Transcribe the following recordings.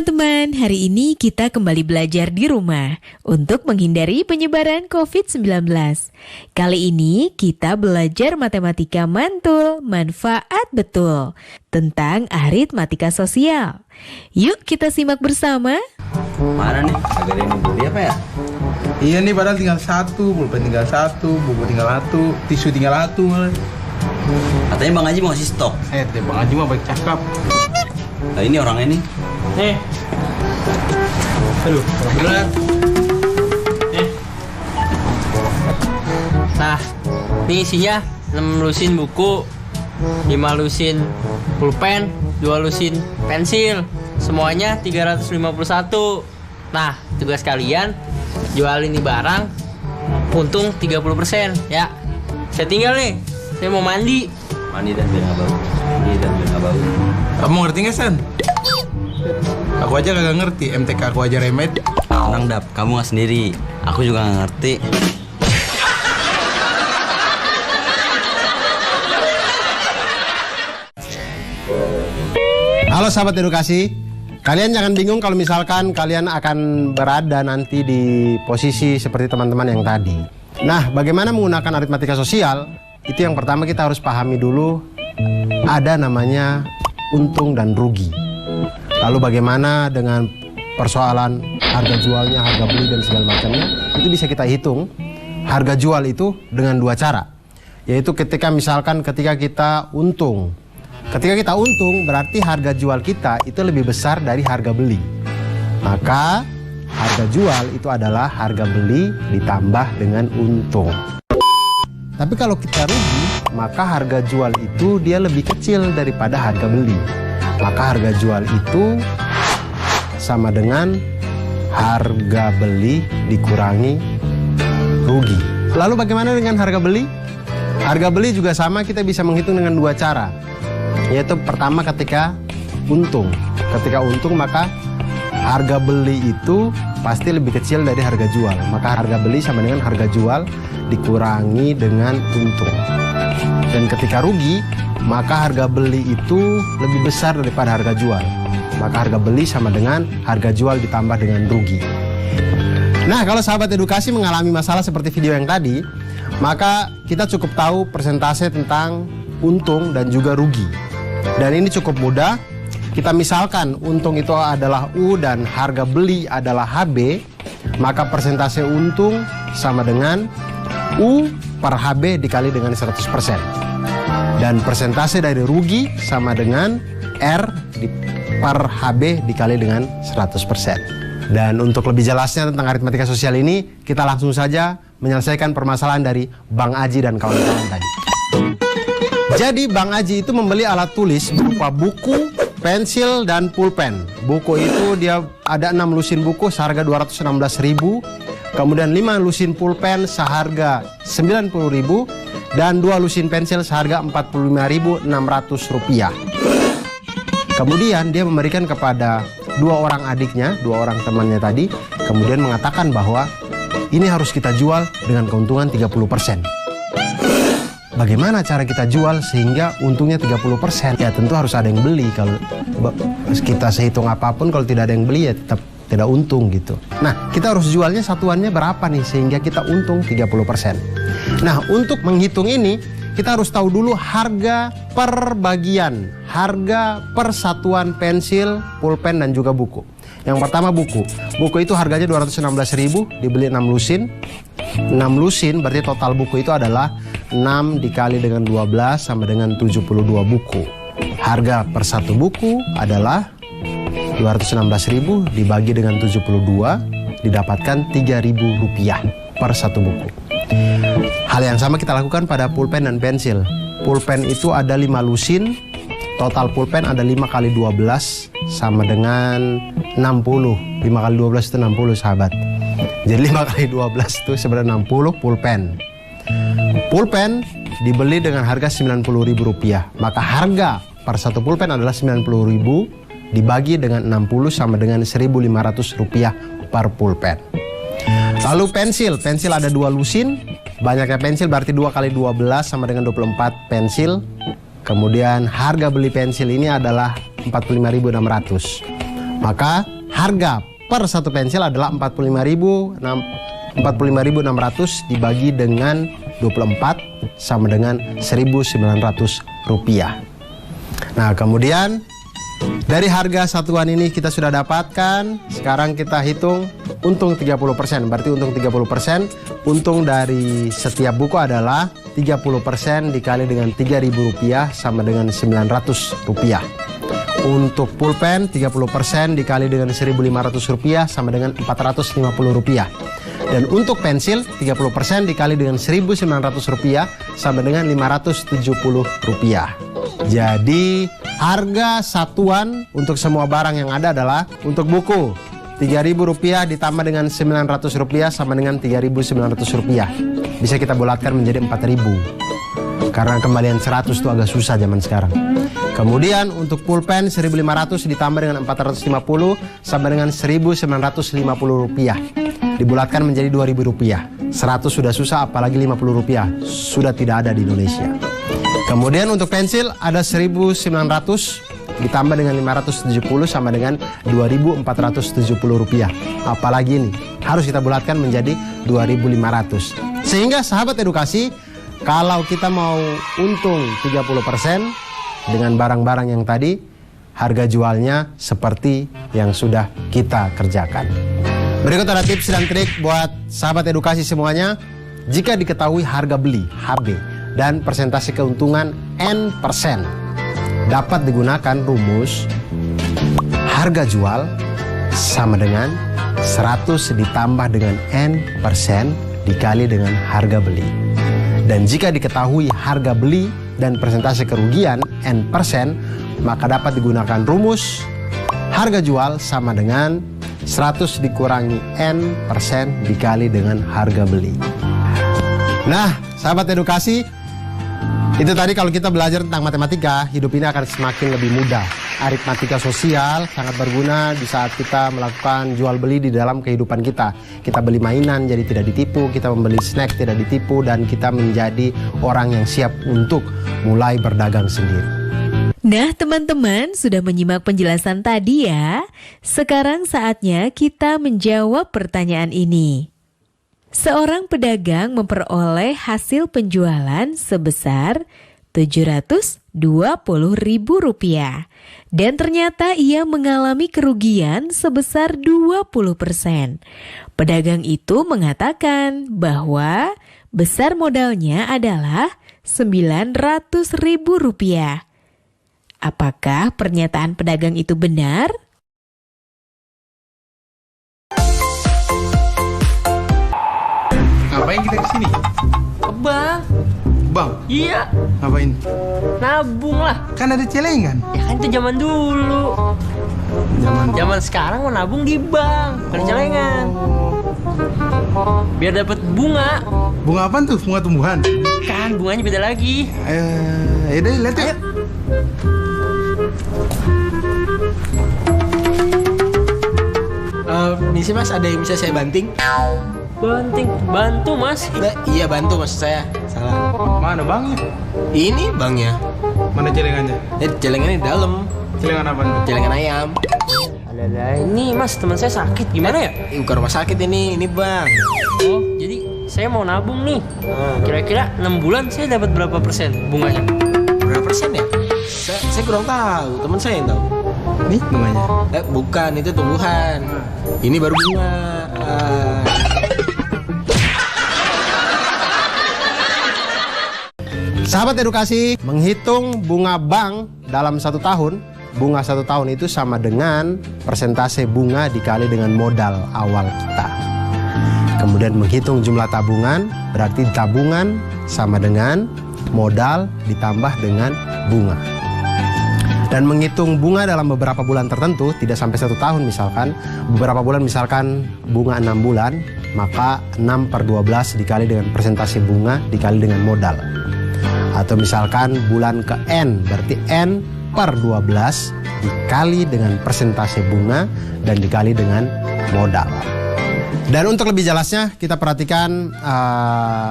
teman-teman, hari ini kita kembali belajar di rumah untuk menghindari penyebaran COVID-19. Kali ini kita belajar matematika mantul, manfaat betul, tentang aritmatika sosial. Yuk kita simak bersama. Mana nih? Agak ada yang beli apa ya? Iya nih, padahal tinggal satu, pulpen tinggal satu, buku tinggal satu, tisu tinggal satu malah. Katanya Bang Haji mau ngasih stok. Bang Haji mah baik cakap. Nah ini orangnya nih. Aduh, bener. Nah, ini isinya 6 lusin buku, 5 lusin pulpen, 2 lusin pensil. Semuanya 351. Nah, tugas kalian jual ini barang, untung 30% ya. Saya tinggal nih, saya mau mandi. Mandi dan biar nggak bau. Kamu ngerti nggak, San? Aku aja kagak ngerti, MTK aku aja remed. Tenang Dap, kamu nggak sendiri. Aku juga nggak ngerti. Halo sahabat edukasi, kalian jangan bingung kalau misalkan kalian akan berada nanti di posisi seperti teman-teman yang tadi. Nah, bagaimana menggunakan aritmatika sosial? Itu yang pertama kita harus pahami dulu, ada namanya untung dan rugi. Lalu bagaimana dengan persoalan harga jualnya, harga beli dan segala macamnya, itu bisa kita hitung harga jual itu dengan dua cara. Yaitu ketika kita untung. Ketika kita untung berarti harga jual kita itu lebih besar dari harga beli. Maka harga jual itu adalah harga beli ditambah dengan untung. Tapi kalau kita rugi, maka harga jual itu dia lebih kecil daripada harga beli. Maka harga jual itu sama dengan harga beli dikurangi rugi. Lalu bagaimana dengan harga beli? Harga beli juga sama, kita bisa menghitung dengan dua cara. Yaitu pertama ketika untung. Ketika untung maka harga beli itu pasti lebih kecil dari harga jual. Maka harga beli sama dengan harga jual dikurangi dengan untung. Dan ketika rugi, maka harga beli itu lebih besar daripada harga jual. Maka harga beli sama dengan harga jual ditambah dengan rugi. Nah, kalau sahabat edukasi mengalami masalah seperti video yang tadi, maka kita cukup tahu persentase tentang untung dan juga rugi. Dan ini cukup mudah. Kita misalkan untung itu adalah U dan harga beli adalah HB, maka persentase untung sama dengan U per HB dikali dengan 100%. Dan persentase dari rugi sama dengan R per HB dikali dengan 100%. Dan untuk lebih jelasnya tentang aritmatika sosial ini, kita langsung saja menyelesaikan permasalahan dari Bang Aji dan kawan-kawan tadi. Jadi Bang Aji itu membeli alat tulis berupa buku, pensil, dan pulpen. Buku itu dia ada 6 lusin buku seharga 216.000, kemudian 5 lusin pulpen seharga 90.000, dan 2 lusin pensil seharga Rp45.600. Kemudian dia memberikan kepada 2 orang adiknya, 2 orang temannya tadi, kemudian mengatakan bahwa ini harus kita jual dengan keuntungan 30%. Bagaimana cara kita jual sehingga untungnya 30%? Ya tentu harus ada yang beli. Kalau kita sehitung apapun, kalau tidak ada yang beli ya tetap tidak untung gitu. Nah, kita harus jualnya satuannya berapa nih sehingga kita untung 30%. Nah, untuk menghitung ini kita harus tahu dulu harga per bagian, harga per satuan pensil, pulpen dan juga buku. Yang pertama buku. Buku itu harganya 216.000, dibeli 6 lusin. 6 lusin berarti total buku itu adalah 6 dikali dengan 12 sama dengan 72 buku. Harga per satu buku adalah 216.000 dibagi dengan 72 didapatkan Rp3.000 per satu buku. Hal yang sama kita lakukan pada pulpen dan pensil. Pulpen itu ada 5 lusin, total pulpen ada 5 kali 12 sama dengan 60. 5 kali 12 itu 60 sahabat. Jadi 5 kali 12 itu sebenarnya 60 pulpen. Pulpen dibeli dengan harga Rp90.000. Maka harga per satu pulpen adalah Rp90.000 dibagi dengan 60 sama dengan Rp1.500 per pulpen. Lalu pensil ada 2 lusin. Banyaknya pensil berarti 2 kali 12 sama dengan 24 pensil. Kemudian harga beli pensil ini adalah Rp45.600. Maka harga per satu pensil adalah 45.600 dibagi dengan 24 sama dengan 1.900 rupiah. Nah, kemudian dari harga satuan ini kita sudah dapatkan. Sekarang kita hitung untung 30%. Berarti untung 30%. Untung dari setiap buku adalah 30% dikali dengan 3.000 rupiah sama dengan 900 rupiah. Untuk pulpen 30% dikali dengan 1.500 rupiah sama dengan 450 rupiah. Dan untuk pensil 30% dikali dengan 1.900 rupiah sama dengan 570 rupiah. Jadi harga satuan untuk semua barang yang ada adalah untuk buku 3.000 rupiah ditambah dengan 900 rupiah sama dengan 3.900 rupiah. Bisa kita bulatkan menjadi 4.000. Karena kembalian 100 itu agak susah zaman sekarang. Kemudian untuk pulpen 1.500 ditambah dengan 450 sama dengan 1.950 rupiah. Dibulatkan menjadi 2.000 rupiah. 100 sudah susah, apalagi 50 rupiah. Sudah tidak ada di Indonesia. Kemudian untuk pensil ada 1.900 ditambah dengan 570 sama dengan 2.470 rupiah. Apalagi ini harus kita bulatkan menjadi 2.500. Sehingga sahabat edukasi, kalau kita mau untung 30% dengan barang-barang yang tadi, harga jualnya seperti yang sudah kita kerjakan. Berikut ada tips dan trik buat sahabat edukasi semuanya. Jika diketahui harga beli HB dan persentase keuntungan N%, dapat digunakan rumus harga jual sama dengan 100 ditambah dengan N% dikali dengan harga beli. Dan jika diketahui harga beli dan persentase kerugian N%, maka dapat digunakan rumus harga jual sama dengan 100 dikurangi N% dikali dengan harga beli. Nah, sahabat edukasi, itu tadi kalau kita belajar tentang matematika, hidup ini akan semakin lebih mudah. Aritmatika sosial sangat berguna di saat kita melakukan jual beli di dalam kehidupan kita. Kita beli mainan jadi tidak ditipu, kita membeli snack tidak ditipu, dan kita menjadi orang yang siap untuk mulai berdagang sendiri. Nah, teman-teman sudah menyimak penjelasan tadi ya. Sekarang saatnya kita menjawab pertanyaan ini. Seorang pedagang memperoleh hasil penjualan sebesar Rp720.000 dan ternyata ia mengalami kerugian sebesar 20%. Pedagang itu mengatakan bahwa besar modalnya adalah Rp900.000. Apakah pernyataan pedagang itu benar? Ngapain kita kesini? Ke bank. Bang, Iya, ngapain? nabung lah. Kan ada celengan. Ya kan itu zaman dulu. Zaman sekarang mau nabung di bank, bukan celengan. Biar dapat bunga. Bunga apaan tuh? Bunga tumbuhan? Kan bunganya beda lagi. Yaudah, lihat ya. Misi mas, ada yang bisa saya banting? Bantu mas. Iya bantu maksud saya. Salah. Mana bangnya? Ini bangnya. Mana celengannya? Celengannya di dalam. Celengan apaan tuh? Celengan ayam. Alah, ini mas teman saya sakit gimana ya? Bukan rumah sakit ini bang. Oh, jadi saya mau nabung nih. Kira-kira 6 bulan saya dapat berapa persen bunganya? Berapa persen ya? Saya kurang tahu. Teman saya yang tahu. Nih bunganya. Bukan, itu tumbuhan. Ini baru bunga. Sahabat edukasi, menghitung bunga bank dalam 1 tahun, bunga 1 tahun itu sama dengan persentase bunga dikali dengan modal awal kita. Kemudian menghitung jumlah tabungan, berarti tabungan sama dengan modal ditambah dengan bunga. Dan menghitung bunga dalam beberapa bulan tertentu, tidak sampai 1 tahun misalkan, beberapa bulan misalkan bunga 6 bulan, maka 6/12 dikali dengan persentase bunga dikali dengan modal. Atau misalkan bulan ke N, berarti N/12 dikali dengan persentase bunga dan dikali dengan modal. Dan untuk lebih jelasnya kita perhatikan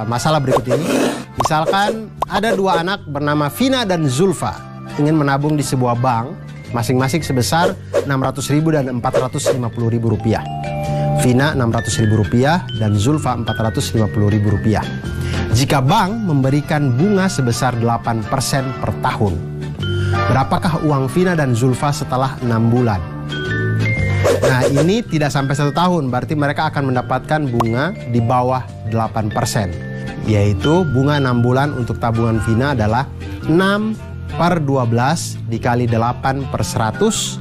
masalah berikut ini. Misalkan ada 2 anak bernama Vina dan Zulfa ingin menabung di sebuah bank masing-masing sebesar Rp600.000 dan Rp450.000. Vina Rp600.000 dan Zulfa Rp450.000. Jika bank memberikan bunga sebesar 8% per tahun, berapakah uang Vina dan Zulfa setelah 6 bulan? Nah, ini tidak sampai 1 tahun, berarti mereka akan mendapatkan bunga di bawah 8%. Yaitu bunga 6 bulan untuk tabungan Vina adalah 6/12 dikali 8/100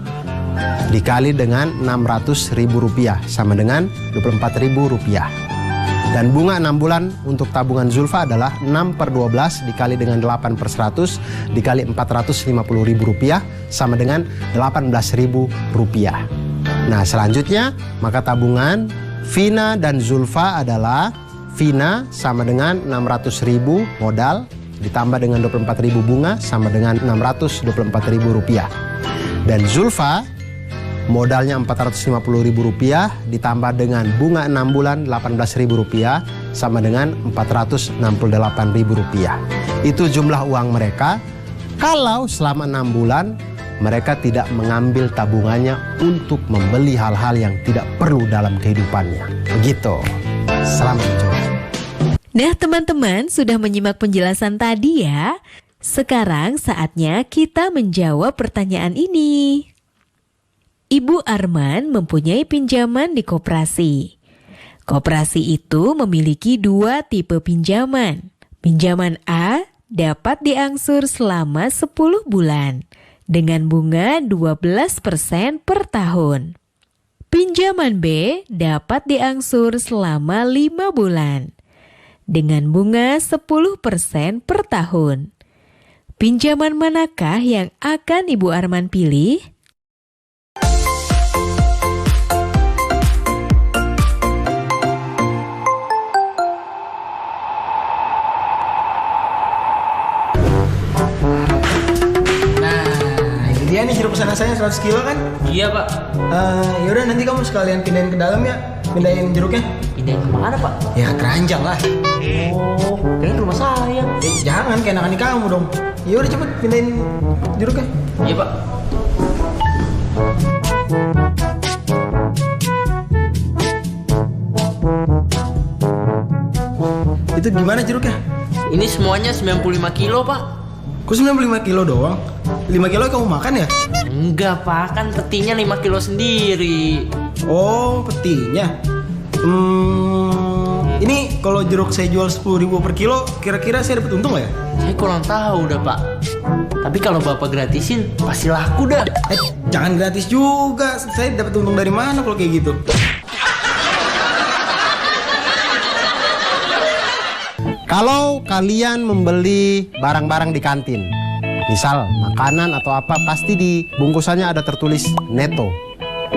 dikali dengan Rp600.000 sama dengan Rp24.000. Dan bunga 6 bulan untuk tabungan Zulfa adalah 6/12 dikali dengan 8/100 dikali Rp450.000 sama dengan Rp18.000. Nah, selanjutnya maka tabungan Vina dan Zulfa adalah Vina sama dengan Rp600.000 modal ditambah dengan Rp24.000 bunga sama dengan Rp624.000. Dan Zulfa modalnya Rp450.000 ditambah dengan bunga 6 bulan Rp18.000 sama dengan Rp468.000. Itu jumlah uang mereka kalau selama 6 bulan mereka tidak mengambil tabungannya untuk membeli hal-hal yang tidak perlu dalam kehidupannya. Begitu. Selamat mencoba. Nah, teman-teman sudah menyimak penjelasan tadi ya. Sekarang saatnya kita menjawab pertanyaan ini. Ibu Arman mempunyai pinjaman di koperasi. Koperasi itu memiliki 2 tipe pinjaman. Pinjaman A dapat diangsur selama 10 bulan dengan bunga 12% per tahun. Pinjaman B dapat diangsur selama 5 bulan dengan bunga 10% per tahun. Pinjaman manakah yang akan Ibu Arman pilih? Dia nih jeruk pesanan saya 100 kilo kan? Iya pak. Yaudah nanti kamu sekalian pindahin ke dalam ya. Pindahin jeruknya. Pindahin kemana pak? Ya keranjang lah. Oh, kayaknya rumah saya. Jangan keenakan di kamu dong. Yaudah cepet pindahin jeruknya. Iya pak. Itu gimana jeruknya? Ini semuanya 95 kilo pak. Kok 95 kilo doang? 5 kilo kamu makan ya? Enggak pak, kan petinya 5 kilo sendiri. Oh, petinya. Ini kalau jeruk saya jual 10.000 per kilo, kira-kira saya dapat untung nggak ya? Saya kurang tahu dah pak. Tapi kalau bapak gratisin, pasti laku dah. Jangan gratis juga. Saya dapat untung dari mana kalau kayak gitu? Kalau kalian membeli barang-barang di kantin, misal makanan atau apa, pasti di bungkusannya ada tertulis neto.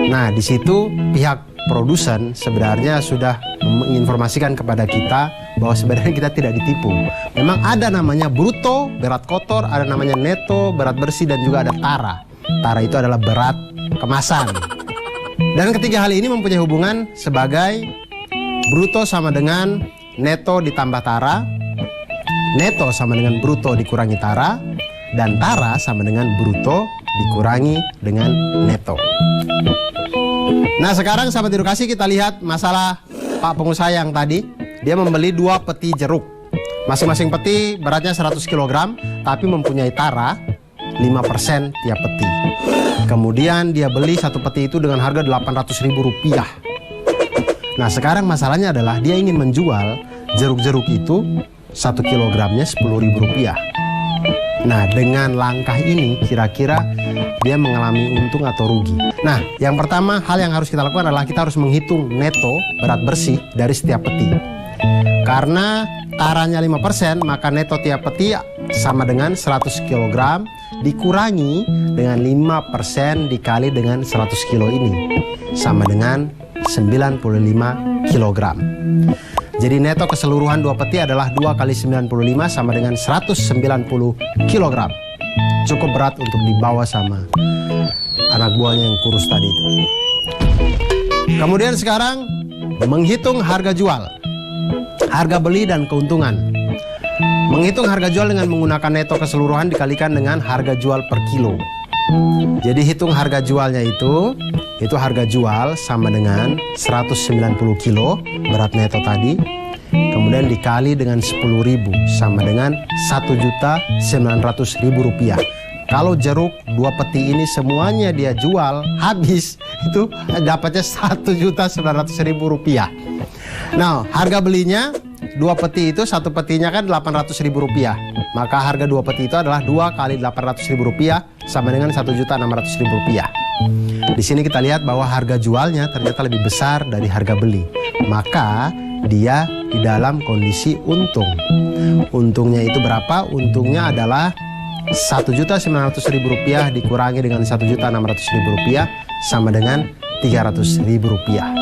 Nah, di situ pihak produsen sebenarnya sudah menginformasikan kepada kita bahwa sebenarnya kita tidak ditipu. Memang ada namanya bruto, berat kotor, ada namanya neto, berat bersih, dan juga ada tara. Tara itu adalah berat kemasan. Dan ketiga hal ini mempunyai hubungan sebagai bruto sama dengan neto ditambah tara, neto sama dengan bruto dikurangi tara, dan tara sama dengan bruto dikurangi dengan neto. Nah, sekarang sahabat edukasi, kita lihat masalah Pak pengusaha yang tadi. Dia membeli 2 peti jeruk. Masing-masing peti beratnya 100 kg, tapi mempunyai tara 5% tiap peti. Kemudian dia beli 1 peti itu dengan harga Rp800.000. Nah, sekarang masalahnya adalah dia ingin menjual jeruk-jeruk itu 1 kilogramnya Rp10.000. Nah, dengan langkah ini kira-kira dia mengalami untung atau rugi. Nah, yang pertama hal yang harus kita lakukan adalah kita harus menghitung neto berat bersih dari setiap peti. Karena taranya 5%, maka neto tiap peti sama dengan 100 kg dikurangi dengan 5% dikali dengan 100 kilo ini, sama dengan 95 kg. Jadi neto keseluruhan 2 peti adalah 2 kali 95 sama dengan 190 kg. Cukup berat untuk dibawa sama anak buahnya yang kurus tadi itu. Kemudian sekarang menghitung harga jual, harga beli dan keuntungan. Menghitung harga jual dengan menggunakan neto keseluruhan dikalikan dengan harga jual per kilo. Jadi hitung harga jualnya itu harga jual sama dengan 190 kilo berat neto tadi, kemudian dikali dengan 10.000 sama dengan 1.900.000 rupiah. Kalau jeruk 2 peti ini semuanya dia jual habis, itu dapatnya 1.900.000 rupiah. Nah, harga belinya 2 peti itu 1 petinya kan 800.000 rupiah. Maka harga 2 peti itu adalah 2 kali 800.000 rupiah sama dengan 1.600.000 rupiah. Di sini kita lihat bahwa harga jualnya ternyata lebih besar dari harga beli. Maka dia di dalam kondisi untung. Untungnya itu berapa? Untungnya adalah 1.900.000 rupiah dikurangi dengan 1.600.000 rupiah sama dengan 300.000 rupiah.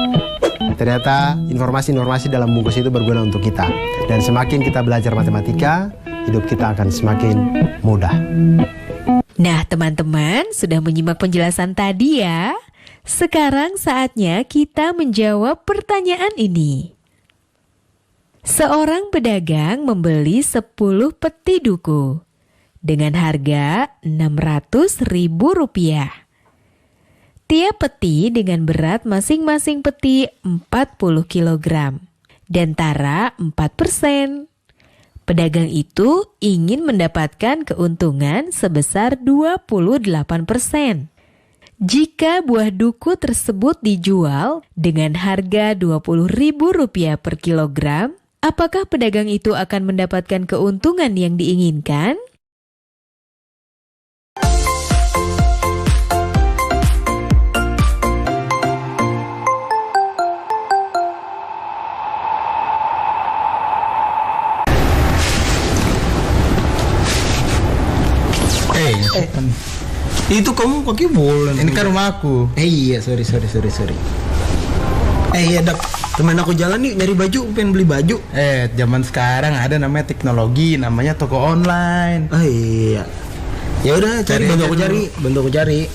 Ternyata informasi-informasi dalam bungkus itu berguna untuk kita. Dan semakin kita belajar matematika, hidup kita akan semakin mudah. Nah, teman-teman sudah menyimak penjelasan tadi ya. Sekarang saatnya kita menjawab pertanyaan ini. Seorang pedagang membeli 10 peti duku dengan harga Rp600.000. Tiap peti dengan berat masing-masing peti 40 kg dan tara 4%. Pedagang itu ingin mendapatkan keuntungan sebesar 28%. Jika buah duku tersebut dijual dengan harga Rp20.000 per kilogram, apakah pedagang itu akan mendapatkan keuntungan yang diinginkan? Itu kamu pakai bola. Ini kan rumah aku. Iya, sorry. Iya Dak, temen aku jalan nih nyari baju, pengen beli baju. Zaman sekarang ada namanya teknologi, namanya toko online. Oh iya. Ya udah, bantu aku cari.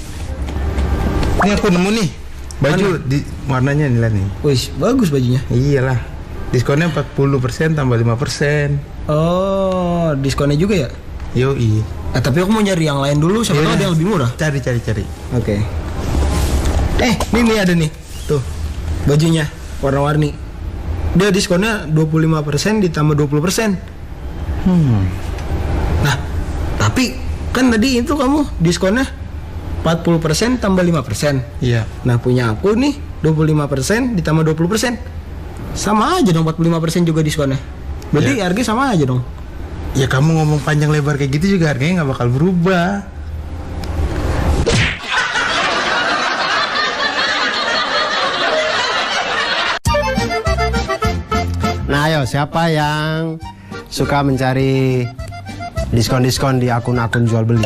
Ini aku nemu nih baju di warnanya nilai nih. Wih, bagus bajunya. Iyalah. Diskonnya 40% tambah 5%. Oh, diskonnya juga ya? Yoi. Tapi aku mau nyari yang lain dulu, siapa tahu ada yang lebih murah. Cari. Oke. Ini ada nih. Tuh. Bajunya warna-warni. Dia diskonnya 25% ditambah 20%. Nah, tapi kan tadi itu kamu diskonnya 40% tambah 5%. Iya. Nah, punya aku nih 25% ditambah 20%. Sama aja dong, 45% juga diskonnya. Berarti harganya sama aja dong. Ya kamu ngomong panjang lebar kayak gitu juga harganya nggak bakal berubah. Nah ayo, siapa yang suka mencari diskon-diskon di akun-akun jual beli?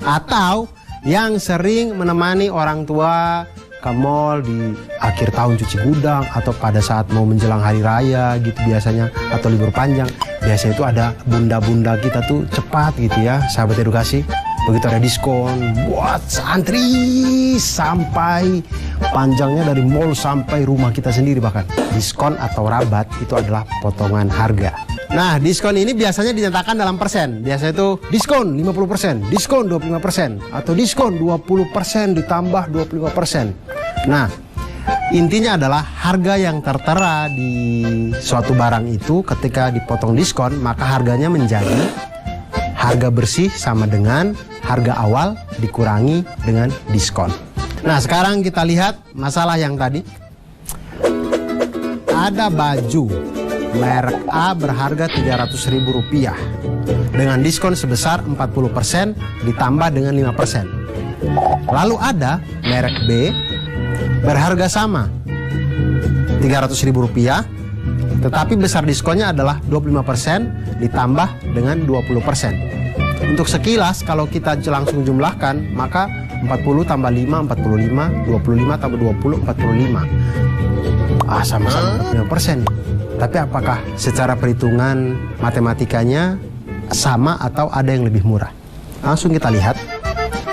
Atau yang sering menemani orang tua ke mall di akhir tahun cuci gudang atau pada saat mau menjelang hari raya gitu biasanya, atau libur panjang. Biasanya itu ada bunda-bunda kita tuh cepat gitu ya, sahabat edukasi. Begitu ada diskon, buat antri sampai panjangnya dari mall sampai rumah kita sendiri bahkan. Diskon atau rabat itu adalah potongan harga. Nah, diskon ini biasanya dinyatakan dalam persen. Biasanya itu diskon 50%, diskon 25%, atau diskon 20% ditambah 25%. Nah, intinya adalah harga yang tertera di suatu barang itu ketika dipotong diskon, maka harganya menjadi harga bersih sama dengan harga awal dikurangi dengan diskon. Nah, sekarang kita lihat masalah yang tadi. Ada baju merek A berharga Rp300.000 dengan diskon sebesar 40% ditambah dengan 5%. Lalu ada merek B berharga sama Rp300.000, tetapi besar diskonnya adalah 25% ditambah dengan 20%. Untuk sekilas kalau kita langsung jumlahkan, maka 40 tambah 5, 45, 25 tambah 20, 45. Sama-sama 25%. Tapi apakah secara perhitungan matematikanya sama atau ada yang lebih murah? Langsung kita lihat.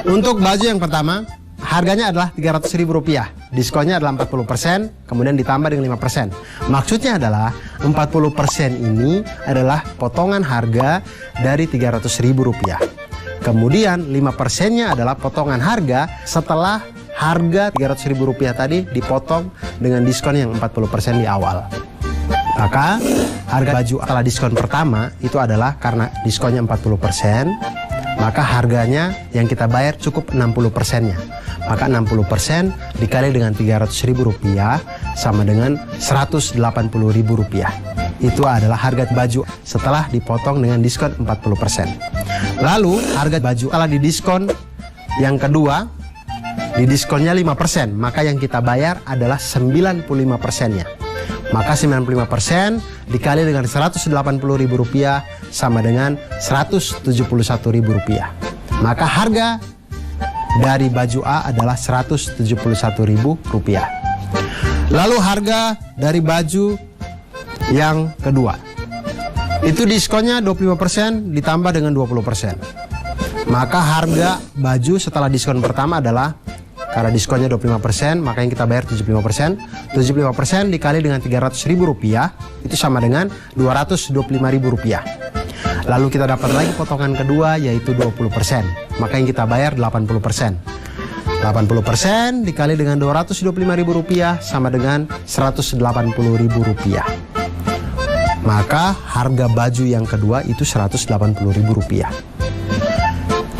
Untuk baju yang pertama, harganya adalah Rp300.000. Diskonnya adalah 40%, kemudian ditambah dengan 5%. Maksudnya adalah 40% ini adalah potongan harga dari Rp300.000. Kemudian 5%-nya adalah potongan harga setelah harga Rp300.000 tadi dipotong dengan diskon yang 40% di awal. Maka harga baju setelah diskon pertama itu adalah karena diskonnya 40%, maka harganya yang kita bayar cukup 60%-nya. Maka 60% dikali dengan Rp300.000 sama dengan Rp180.000. Itu adalah harga baju setelah dipotong dengan diskon 40%. Lalu harga baju setelah didiskon yang kedua, didiskonnya 5%, maka yang kita bayar adalah 95%-nya. Maka 95% dikali dengan Rp180.000 sama dengan Rp171.000. Maka harga dari baju A adalah Rp171.000. Lalu harga dari baju yang kedua, itu diskonnya 25% ditambah dengan 20%. Maka harga baju setelah diskon pertama adalah, karena diskonnya 25%, maka yang kita bayar 75%. 75% dikali dengan Rp300.000 itu sama dengan Rp225.000. Lalu kita dapat lagi potongan kedua yaitu 20%. Maka yang kita bayar 80%. 80% dikali dengan Rp225.000 sama dengan Rp180.000. Maka harga baju yang kedua itu Rp180.000.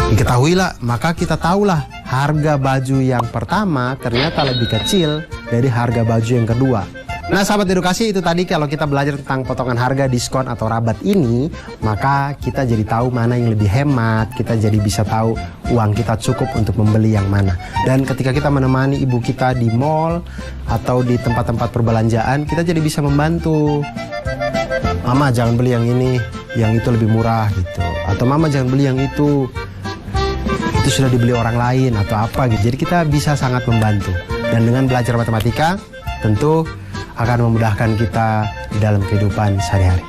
Diketahuilah, maka kita tahulah harga baju yang pertama ternyata lebih kecil dari harga baju yang kedua. Nah sahabat edukasi, itu tadi kalau kita belajar tentang potongan harga, diskon atau rabat ini, maka kita jadi tahu mana yang lebih hemat, kita jadi bisa tahu uang kita cukup untuk membeli yang mana. Dan ketika kita menemani ibu kita di mall atau di tempat-tempat perbelanjaan, kita jadi bisa membantu. Mama jangan beli yang ini, yang itu lebih murah gitu. Atau mama jangan beli yang itu sudah dibeli orang lain atau apa gitu. Jadi kita bisa sangat membantu. Dan dengan belajar matematika tentu akan memudahkan kita di dalam kehidupan sehari-hari.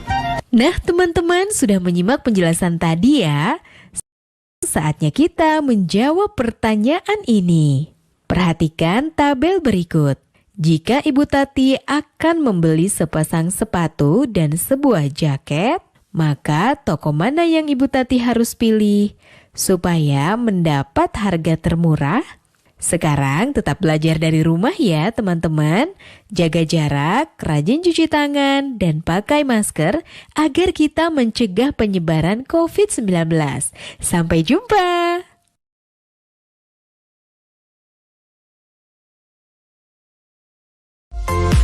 Nah, teman-teman sudah menyimak penjelasan tadi ya. Saatnya kita menjawab pertanyaan ini. Perhatikan tabel berikut. Jika Ibu Tati akan membeli sepasang sepatu dan sebuah jaket, maka toko mana yang Ibu Tati harus pilih supaya mendapat harga termurah? Sekarang tetap belajar dari rumah ya teman-teman. Jaga jarak, rajin cuci tangan, dan pakai masker agar kita mencegah penyebaran COVID-19. Sampai jumpa!